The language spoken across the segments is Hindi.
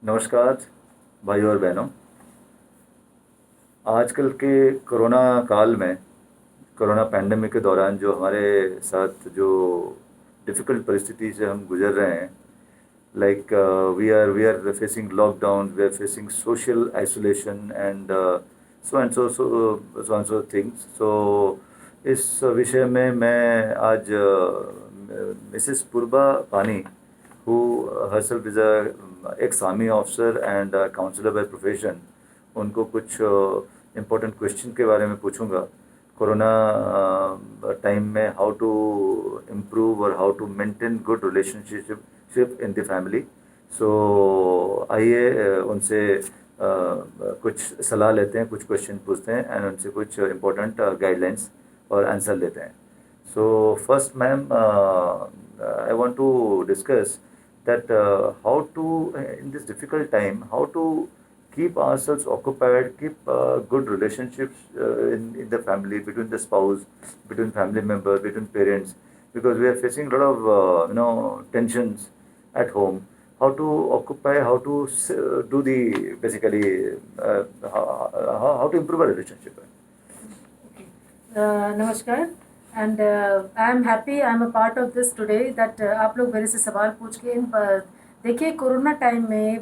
नमस्कार भाई और बहनों। आजकल के कोरोना काल में, कोरोना पैंडेमिक के दौरान जो हमारे साथ जो डिफ़िकल्ट परिस्थिति से हम गुजर रहे हैं, like we are facing lockdown, we are facing social isolation and so things. So इस विषय में मैं आज मिसेस पूर्वा पानी, who herself is a ex-army officer and a counselor by profession, उनको कुछ इम्पोर्टेंट क्वेश्चन के बारे में पूछूंगा। कोरोना टाइम में हाउ टू इम्प्रूव और how to maintain good relationship in the family. So आइए उनसे कुछ सलाह लेते हैं, कुछ क्वेश्चन पूछते हैं एंड उनसे कुछ इम्पोर्टेंट गाइडलाइंस और आंसर लेते हैं। So first, ma'am, I want to discuss that how to, in this difficult time, how to keep ourselves occupied, keep good relationships in the family, between the spouse, between family members, between parents, because we are facing a lot of tensions at home. How to occupy, how to do the basically how to improve a relationship. नमस्कार and I am happy I am a part of this today that आप लोग मेरे से सवाल पूछ के देखिए कोरोना टाइम में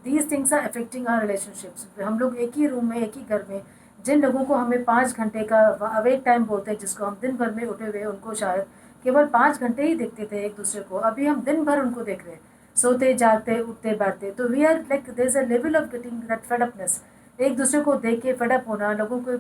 these things are affecting our relationships. हम लोग एक ही रूम में, एक ही घर में, जिन लोगों को हमें 5 घंटे का अवेक टाइम बोलते हैं, जिसको हम दिन भर में उठे हुए उनको शायद केवल 5 घंटे ही देखते थे एक दूसरे को, अभी हम दिन भर उनको देख रहे हैं, सोते जागते उठते बैठते। तो we are like there is a level of getting that fedupness, एक दूसरे को देख के फेडअप होना, लोगों को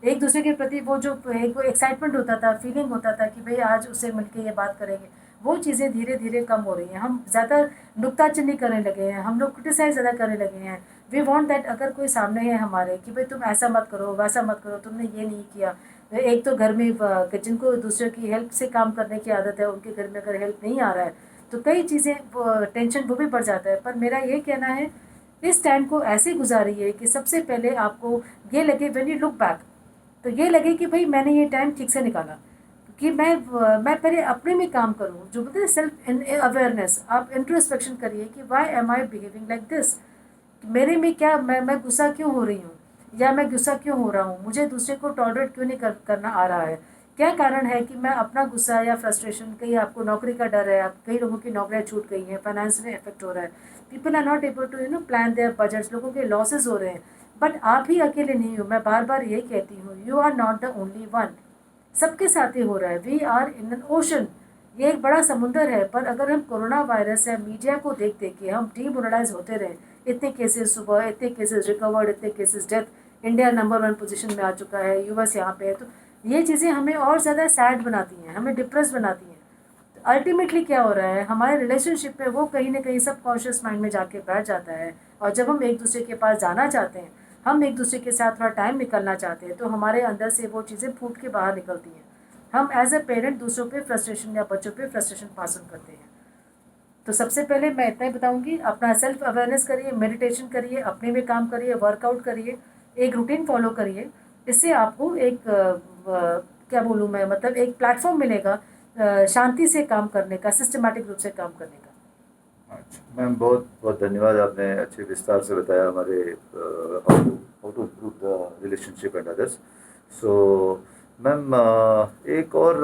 एक दूसरे के प्रति वो जो एक एक्साइटमेंट होता था, फीलिंग होता था कि भाई आज उससे मिलके ये बात करेंगे, वो चीज़ें धीरे धीरे कम हो रही हैं। हम ज़्यादा नुक्ताचीनी करने लगे हैं, हम लोग क्रिटिसाइज ज़्यादा करने लगे हैं। वी वांट दैट अगर कोई सामने है हमारे कि भाई तुम ऐसा मत करो, वैसा मत करो, तुमने ये नहीं किया। एक तो घर में जिनको दूसरे की हेल्प से काम करने की आदत है, उनके घर में अगर हेल्प नहीं आ रहा है तो कई चीज़ें टेंशन वो भी बढ़ जाता है। पर मेरा ये कहना है इस टाइम को ऐसे गुजारिए कि सबसे पहले आपको ये लगे व्हेन यू लुक बैक, तो ये लगे कि भाई मैंने ये टाइम ठीक से निकाला, कि मैं पहले अपने में काम करूँ, जो बोलते हैं सेल्फ अवेयरनेस। आप इंट्रोस्पेक्शन करिए कि why am I behaving like this, मेरे में क्या, मैं गुस्सा क्यों हो रही हूँ, या मैं गुस्सा क्यों हो रहा हूँ, मुझे दूसरे को टॉलरेट क्यों नहीं करना आ रहा है, क्या कारण है कि मैं अपना गुस्सा या फ्रस्ट्रेशन, कहीं आपको नौकरी का डर है, आप कई लोगों की नौकरियाँ छूट गई हैं, फाइनेंस में इफेक्ट हो रहा है, people are not able to plan their budgets, लोगों के लॉसेज हो रहे हैं। बट आप ही अकेले नहीं हो, मैं बार बार यही कहती हूँ, you are not the only one, सबके साथ ही हो रहा है। We are in an ocean, ये एक बड़ा समुंदर है। पर अगर हम कोरोना वायरस या मीडिया को देख देख के हम डीमोरलाइज होते रहे, इतने केसेस सुबह, इतने केसेस रिकवर्ड, इतने cases death, India number 1 position में आ चुका है, यूएस यहाँ पे है, तो ये चीज़ें हमें और ज़्यादा सैड बनाती हैं, हमें डिप्रेस बनाती हैं। तो अल्टीमेटली क्या हो रहा है, हमारे रिलेशनशिप में वो कहीं ना कहीं सब कॉन्शियस माइंड में जाके बैठ जाता है। और जब हम एक दूसरे के पास जाना चाहते हैं, हम एक दूसरे के साथ थोड़ा टाइम निकलना चाहते हैं, तो हमारे अंदर से वो चीज़ें फूट के बाहर निकलती हैं। हम एज अ पेरेंट दूसरों पे फ्रस्ट्रेशन या बच्चों पे फ्रस्ट्रेशन पास ऑन करते हैं। तो सबसे पहले मैं इतना ही बताऊंगी, अपना सेल्फ अवेयरनेस करिए, मेडिटेशन करिए, अपने में काम करिए, वर्कआउट करिए, एक रूटीन फॉलो करिए। इससे आपको एक क्या बोलूँ मैं, मतलब एक प्लेटफॉर्म मिलेगा शांति से काम करने का, सिस्टमेटिक रूप से काम करने का। अच्छा मैम, बहुत बहुत धन्यवाद। आपने अच्छे विस्तार से बताया हमारे how to improve the relationship and others. So ma'am, एक और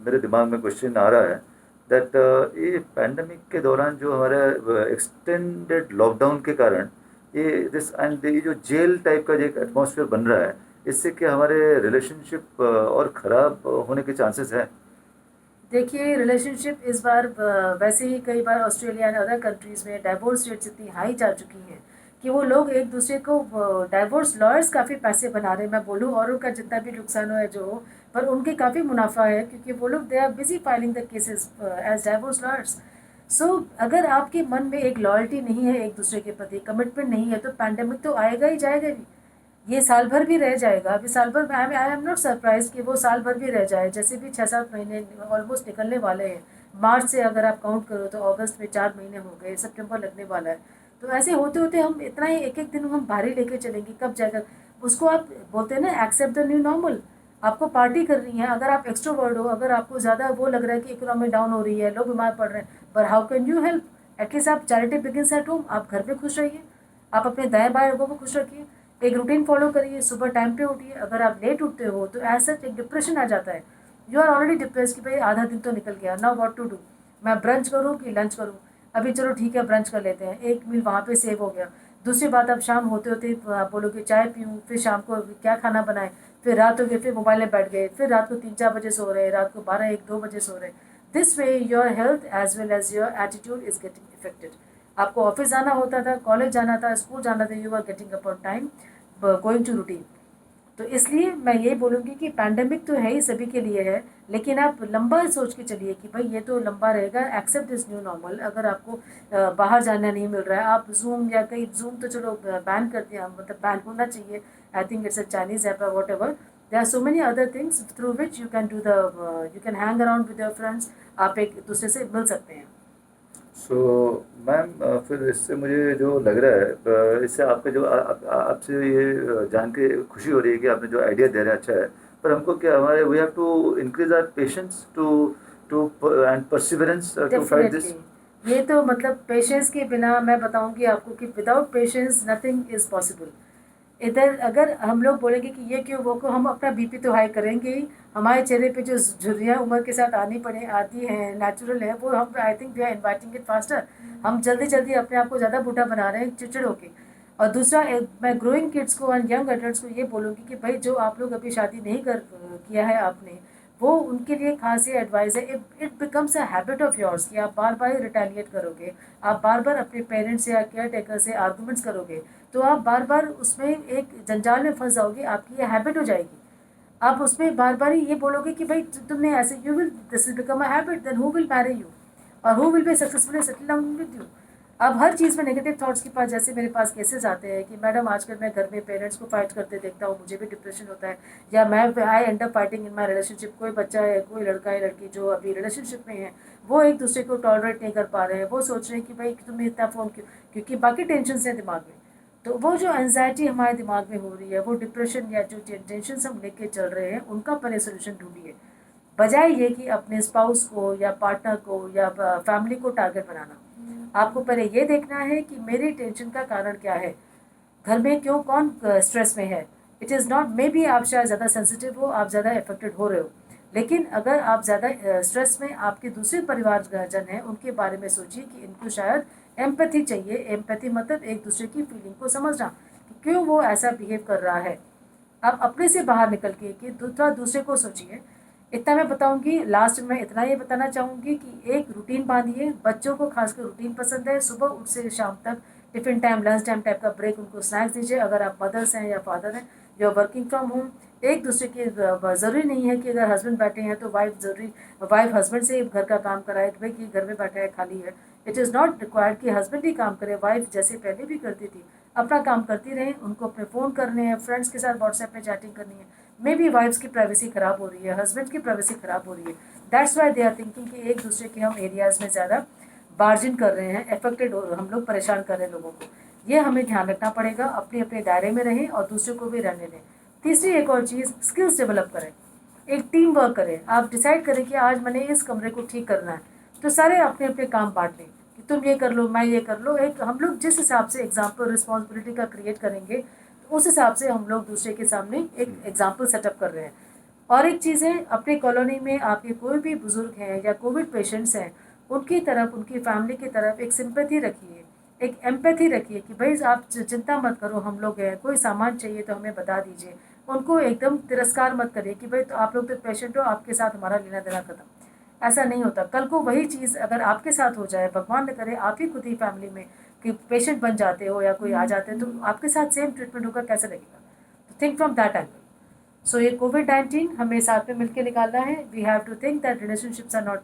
मेरे दिमाग में क्वेश्चन आ रहा है दैट ये पैंडमिक के दौरान जो हमारा एक्सटेंडेड लॉकडाउन के कारण ये जो जेल टाइप का जो एक एटमॉस्फेयर बन रहा है, इससे क्या हमारे रिलेशनशिप और ख़राब होने के चांसेस हैं? देखिए रिलेशनशिप इस बार वैसे ही कई बार ऑस्ट्रेलिया एंड अदर कंट्रीज़ में डाइवोर्स रेट्स इतनी हाई जा चुकी हैं कि वो लोग एक दूसरे को, डाइवोर्स लॉयर्स काफ़ी पैसे बना रहे हैं, मैं बोलूँ औरों का जितना भी नुकसान हो है जो हो, पर उनके काफ़ी मुनाफा है, क्योंकि वो लोग they are busy filing the cases as divorce lawyers. So अगर आपके मन में एक लॉयल्टी नहीं है, एक दूसरे के प्रति कमिटमेंट नहीं है, तो पैंडेमिक तो आएगा ही जाएगा भी, ये साल भर भी रह जाएगा। अभी साल भर, आई एम नॉट सरप्राइज कि वो साल भर भी रह जाए, जैसे भी 6-7 महीने ऑलमोस्ट निकलने वाले हैं। मार्च से अगर आप काउंट करो तो अगस्त में 4 महीने हो गए, सितंबर लगने वाला है। तो ऐसे होते होते हम इतना ही एक एक दिन हम भारी लेके चलेंगे, कब जाएगा उसको। आप बोलते हैं ना, एक्सेप्ट द न्यू नॉर्मल। आपको पार्टी करनी है, अगर आप एक्सट्रोवर्ट हो, अगर आपको ज़्यादा वो लग रहा है कि इकोनॉमी डाउन हो रही है, लोग बीमार पड़ रहे हैं, पर how can you help, at least आप चैरिटी बिगिंस एट होम, आप घर में खुश रहिए, आप अपने दाएं बाएं लोगों को खुश रखिए, एक रूटीन फॉलो करिए, सुबह टाइम पे उठिए। अगर आप लेट उठते हो तो ऐसा एक डिप्रेशन आ जाता है, यू आर ऑलरेडी डिप्रेस कि भाई आधा दिन तो निकल गया, नाउ व्हाट टू डू, मैं ब्रंच करूँ कि लंच करूँ, अभी चलो ठीक है ब्रंच कर लेते हैं, एक मील वहाँ पे सेव हो गया। दूसरी बात, आप शाम होते होते आप बोलोगे चाय पीऊँ, फिर शाम को क्या खाना बनाए, फिर रात हो गई, फिर मोबाइल में बैठ गए, फिर रात को 3-4 बजे सो रहे, रात को 12-1-2 बजे सो रहे। This way your health as well as your attitude is getting affected. आपको ऑफिस जाना होता था, कॉलेज जाना था, स्कूल जाना था, you are getting up on time, going to routine. तो इसलिए मैं यही बोलूँगी कि पैंडेमिक तो है ही, सभी के लिए है, लेकिन आप लंबा सोच के चलिए कि भाई ये तो लंबा रहेगा, एक्सेप्ट दिस न्यू नॉर्मल। अगर आपको बाहर जाना नहीं मिल रहा है, आप जूम या कहीं, जूम तो चलो बैन कर दिया, मतलब बैन होना चाहिए, I think it's a Chinese app और whatever, there are so many other things through which you can do the, you can hang around with your friends, आप एक दूसरे से मिल सकते हैं। सो मैम, फिर इससे मुझे जो लग रहा है, इससे आपका जो आपसे ये जान के खुशी हो रही है कि आपने जो आइडिया दे रहे हैं अच्छा है, पर हमको क्या, हमारे we have to increase our patience to to and perseverance to fight this. Definitely, ये तो मतलब पेशेंस के बिना मैं बताऊंगी आपको कि without patience nothing is possible. इधर अगर हम लोग बोलेंगे कि ये क्यों वो क्यों, हम अपना बीपी तो हाई करेंगे ही, हमारे चेहरे पे जो झुर्रियाँ उम्र के साथ आती हैं, नेचुरल है वो, हम I think we are inviting it faster. हम जल्दी जल्दी अपने आप को ज़्यादा बूढ़ा बना रहे हैं चिड़चिड़ होके। और दूसरा, मैं ग्रोइंग किड्स को और यंग अडल्ट्स को ये बोलूँगी कि भाई जो आप लोग अभी शादी नहीं कर किया है आपने, वो उनके लिए खास ये एडवाइस है, it becomes a habit of yours कि आप बार बार रिटेलिएट करोगे, आप बार बार अपने पेरेंट्स या केयर टेकर से आर्गूमेंट्स करोगे, तो आप बार बार उसमें एक जंजाल में फंस जाओगे, आपकी ये हैबिट हो जाएगी। आप उसमें बार बार ही ये बोलोगे कि भाई तुमने ऐसे, you will, this will become a habit, then who will marry you और who will be successfully settle down with you. अब हर चीज़ में नेगेटिव थॉट्स के पास, जैसे मेरे पास केसेस आते हैं कि मैडम आजकल मैं घर में पेरेंट्स को फाइट करते देखता हूँ, मुझे भी डिप्रेशन होता है, या मैं I end up fighting in my relationship, कोई बच्चा है, कोई लड़का है लड़की जो अभी रिलेशनशिप में है, वो एक दूसरे को टॉलरेट नहीं कर पा रहे हैं, वो सोच रहे हैं कि भाई तुम्हें इतना फ़ोन क्यों, क्योंकि बाकी टेंशन है दिमाग में। तो वो जो एनजाइटी हमारे दिमाग में हो रही है, वो डिप्रेशन या जो टेंशन हम लेके चल रहे हैं, उनका पहले सोल्यूशन ढूंढिए, बजाय ये कि अपने स्पाउस को या पार्टनर को या फैमिली को टारगेट बनाना। आपको पहले ये देखना है कि मेरी टेंशन का कारण क्या है, घर में क्यों, कौन स्ट्रेस में है। It is not, may be आप शायद ज़्यादा सेंसिटिव हो, आप ज़्यादा अफेक्टेड हो रहे हो, लेकिन अगर आप ज़्यादा स्ट्रेस में आपके दूसरे परिवारजन हैं, उनके बारे में सोचिए कि इनको शायद एम्पैथी चाहिए। एम्पैथी मतलब एक दूसरे की फीलिंग को समझना कि क्यों वो ऐसा बिहेव कर रहा है। आप अपने से बाहर निकल के कि दूसरे को सोचिए। इतना मैं बताऊंगी, लास्ट में इतना ये बताना चाहूँगी कि एक रूटीन बांधिए, बच्चों को खासकर रूटीन पसंद है, सुबह उठ से शाम तक tiffin time, lunch time type का ब्रेक, उनको स्नैक्स दीजिए। अगर आप मदर्स हैं या फादर हैं, जो वर्किंग फ्रॉम होम, एक दूसरे के, ज़रूरी नहीं है कि अगर हस्बैंड बैठे हैं तो वाइफ हस्बैंड से घर का काम कराए कि भाई कि घर में बैठा है खाली है। इट इज़ नॉट रिक्वायर्ड कि हस्बैंड ही काम करे, वाइफ जैसे पहले भी करती थी अपना काम करती रहें, उनको अपने फ़ोन करने हैं, फ्रेंड्स के साथ व्हाट्सएप पे चैटिंग करनी है। मे बी वाइफ्स की प्राइवेसी ख़राब हो रही है, हस्बैंड की प्राइवेसी ख़राब हो रही है, that's why they are thinking कि एक दूसरे के हम एरियाज़ में ज़्यादा बार्जिन कर रहे हैं, अफेक्टेड हो, हम लोग परेशान कर रहे हैं लोगों को। ये हमें ध्यान रखना पड़ेगा, अपने अपने दायरे में रहें और दूसरे को भी रहने दें। तीसरी एक और चीज़, स्किल्स डेवलप करें, एक टीम वर्क करें। आप डिसाइड करें कि आज मैंने इस कमरे को ठीक करना है, तो सारे अपने अपने काम बांट लें कि तुम ये कर लो, मैं ये कर लो। एक हम लोग जिस हिसाब से एग्जाम्पल रिस्पॉन्सिबिलिटी का क्रिएट करेंगे, तो उस हिसाब से हम लोग दूसरे के सामने एक एग्जाम्पल सेटअप कर रहे हैं। और एक चीज़ है, अपने कॉलोनी में आपके कोई भी बुजुर्ग हैं या कोविड पेशेंट्स हैं, उनकी तरफ, उनकी फैमिली की तरफ एक सिंपैथी रखिए, एक एम्पैथी रखिए कि भाई आप चिंता मत करो, हम लोग हैं, कोई सामान चाहिए तो हमें बता दीजिए। उनको एकदम तिरस्कार मत करिए कि भाई तो आप लोग तो पेशेंट हो, आपके साथ हमारा लेना देना खत्म। ऐसा नहीं होता। कल को वही चीज़ अगर आपके साथ हो जाए, भगवान न करे आप ही खुद ही फैमिली में कि पेशेंट बन जाते हो या कोई आ जाते हैं, तो आपके साथ सेम ट्रीटमेंट होगा, कैसे लगेगा। तो think from that angle. So ये कोविड-19 हमें साथ में मिलकर निकालना है। We have to think that relationships are not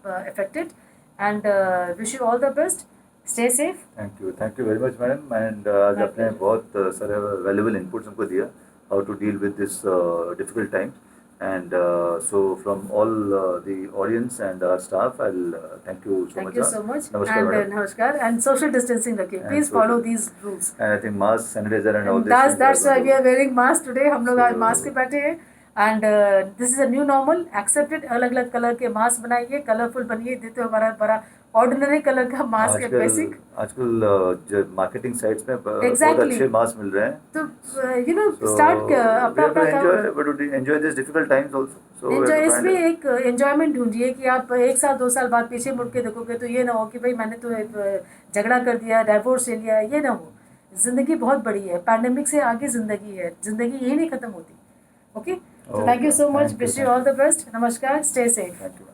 affected and wish you all the best, stay safe. Thank you very much madam. And आज आपने बहुत सारे वैल्यूबल इनपुट्स हमको दिया, how to deal with this difficult time. And so from all the audience and our staff, I will thank you so Thank much. you so much. नमस्कार And madam. namaskar. And social distancing रखिए. And Please follow these rules. And I think mask, sanitizer and all And this. that's why we are wearing mask today. हम लोग आज So- मास्क पे बैठे हैं and this is a new normal, accepted. अलग अलग कलर के मास्क बनाइए, कलरफुल बनिए, देखते हो हमारा बड़ा ऑर्डिनरी कलर का मास्क है, आजकल बेसिक। आजकल जो मार्केटिंग साइट्स में बहुत एग्जैक्टली। अच्छे मास्क मिल रहे हैं. तो you know So start we अपना have to अपना enjoy, काम, but to enjoy these difficult times also. So we have enjoy, to find इसमें it. एक एंजॉयमेंट ढूंढिए कि आप 1 साल 2 साल बाद पीछे मुड़ के देखोगे तो ये ना हो कि भाई मैंने तो झगड़ा कर दिया, डाइवोर्स ले लिया, ये ना हो। ज़िंदगी बहुत बड़ी है, पैंडेमिक से आगे ज़िंदगी है, ज़िंदगी यही नहीं ख़त्म होती। ओके, तो thank you Okay, so much, thank you, wish you thank all you, the best, नमस्कार, स्टे सेफ। thank you.